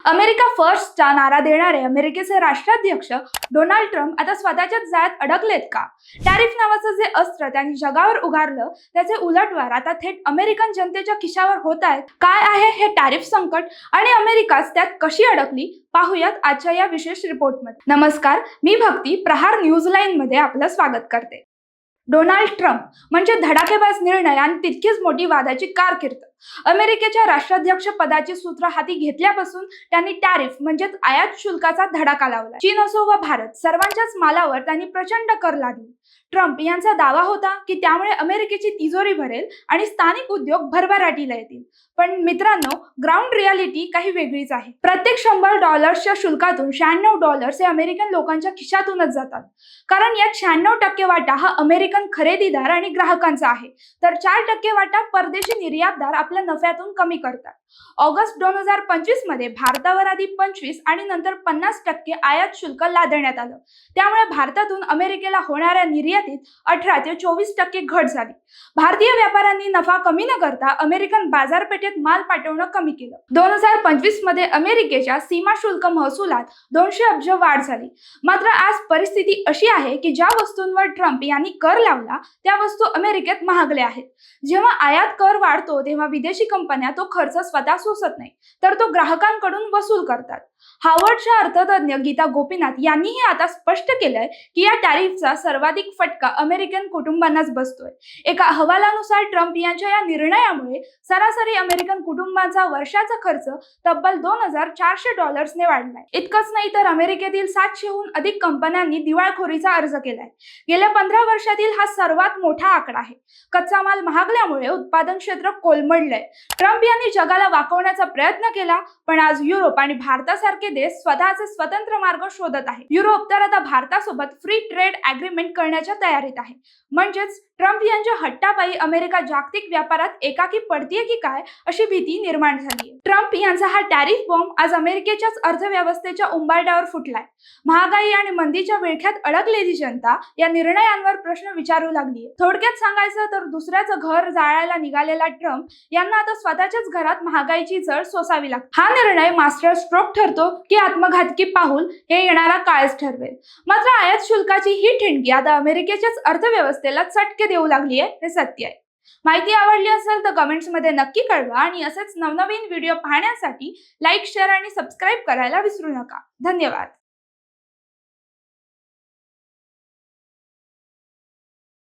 America फर्स्टचा नारा देणारे अमेरिकेचे राष्ट्राध्यक्ष डोनाल्ड ट्रम्प आता स्वतःच्याच जाळ्यात अडकलेत का? टॅरिफ नावाचं जे अस्त्र त्यांनी जगावर उगारलं त्याचे उलटवार आता थेट अमेरिकन जनतेच्या खिशावर होत आहेत. काय आहे हे टॅरिफ संकट आणि अमेरिकाच त्यात कशी अडकली पाहूयात आजच्या या विशेष रिपोर्टमध्ये. नमस्कार, मी भक्ती प्रहार न्यूज लाईन मध्ये आपलं स्वागत करते. डोनाल्ड ट्रम्प म्हणजे धडाकेबाज निर्णय आणि तितकीच मोठी वादाची कारकीर्द. अमेरिकेच्या राष्ट्राध्यक्ष पदाची सूत्र हाती घेतल्यापासून त्यांनी टॅरिफ म्हणजेच आयात शुल्काचा धडाका लावला. चीन असो व भारत, सर्वांच्याच मालावर त्यांनी प्रचंड कर लादले. ट्रम्प यांचा दावा होता की त्यामुळे अमेरिकेची तिजोरी भरेल आणि स्थानिक उद्योग भरभराटीला येतील. पण मित्रांनो, ग्राउंड रियालिटी काही वेगळीच आहे. प्रत्येक $100च्या शुल्कातून $96 हे अमेरिकन लोकांच्या खिशातूनच जातात. कारण यात 96% वाटा हा अमेरिकन खरेदीदार आणि ग्राहकांचा आहे, तर 4% वाटा परदेशी निर्यातदार आपल्या नफ्यातून कमी करतात. ऑगस्ट 2025 मध्ये भारतावर आधी 25 आणि नंतर 50% आयात शुल्क लादण्यात आलं. त्यामुळे भारतातून अमेरिकेला होणाऱ्या निर्यातीत 18 ते 24% घट झाली. भारतीय व्यापाऱ्यांनी नफा कमी न करता अमेरिकन बाजारपेठेत माल पाठवणं कमी केलं. 2025 मध्ये अमेरिकेच्या सीमा शुल्क महसुलात 200 अब्ज वाढ झाली. मात्र आज परिस्थिती अशी आहे की ज्या वस्तूंवर ट्रम्प यांनी कर लावला त्या वस्तू अमेरिकेत महागल्या आहेत. जेव्हा आयात कर वाढतो तेव्हा विदेशी कंपन्या तो खर्च स्वतः सोसत नाही, तर तो ग्राहकांकडून वसूल करतात. हार्वर्डच्या अर्थतज्ञ गीता गोपीनाथ यांनीही आता स्पष्ट केलंय की या टॅरिफचा सर्वाधिक फटका अमेरिकन कुटुंबांनाच बसतोय. एका अहवालानुसार ट्रम्प यांच्या या निर्णयामुळे सरासरी अमेरिकन कुटुंबांचा वर्षाचा खर्च तब्बल $2,400 ने वाढलाय. इतकंच नाही तर अमेरिकेतील 700हून अधिक कंपन्यांनी दिवाळखोरीचा अर्ज केलाय. गेल्या 15 वर्षातील हा सर्वात मोठा आकडा आहे. कच्चा माल महागल्यामुळे उत्पादन क्षेत्र कोलमडलंय. ट्रम्प यांनी जगाला वाकवण्याचा प्रयत्न केला, पण आज युरोप आणि भारतासारखे देश स्वतःचे स्वतंत्र मार्ग शोधत आहे. युरोप तर आता भारतासोबत फ्री ट्रेड अग्रीमेंट करण्याच्या तयारीत आहे. म्हणजेच ट्रम्प यांच्या हट्टापायी अमेरिका जागतिक व्यापारात एकाकी पडतीये की काय अशी भीती निर्माण झाली. ट्रम्प यांचा हा टॅरिफ बॉम्ब आज अमेरिकेच्याच अर्थव्यवस्थेच्या उंबरठ्यावर फुटलाय. महागाई आणि मंदीच्या विळख्यात अडकलेली जनता या निर्णयांवर प्रश्न विचारू लागली. थोडक्यात सांगायचं तर दुसऱ्याचं घर जाळायला निघालेला ट्रम्प यांना आता स्वतःच्याच घरात महागाईची झळ सोसावी लागते. हा निर्णय मास्टर स्ट्रोक ठरतो की आत्मघातकी पाऊल हे येणारा काळच ठरवेल. मात्र आयात शुल्काची ही ठिणगी आता अमेरिकेच्याच अर्थव्यवस्थेला चटके देऊ लागली आहे हे सत्य आहे. माहिती आवडली असेल तर कमेंट्समध्ये नक्की कळवा आणि असेच नवनवीन व्हिडिओ पाहण्यासाठी लाईक, शेअर आणि सबस्क्राईब करायला विसरू नका. धन्यवाद.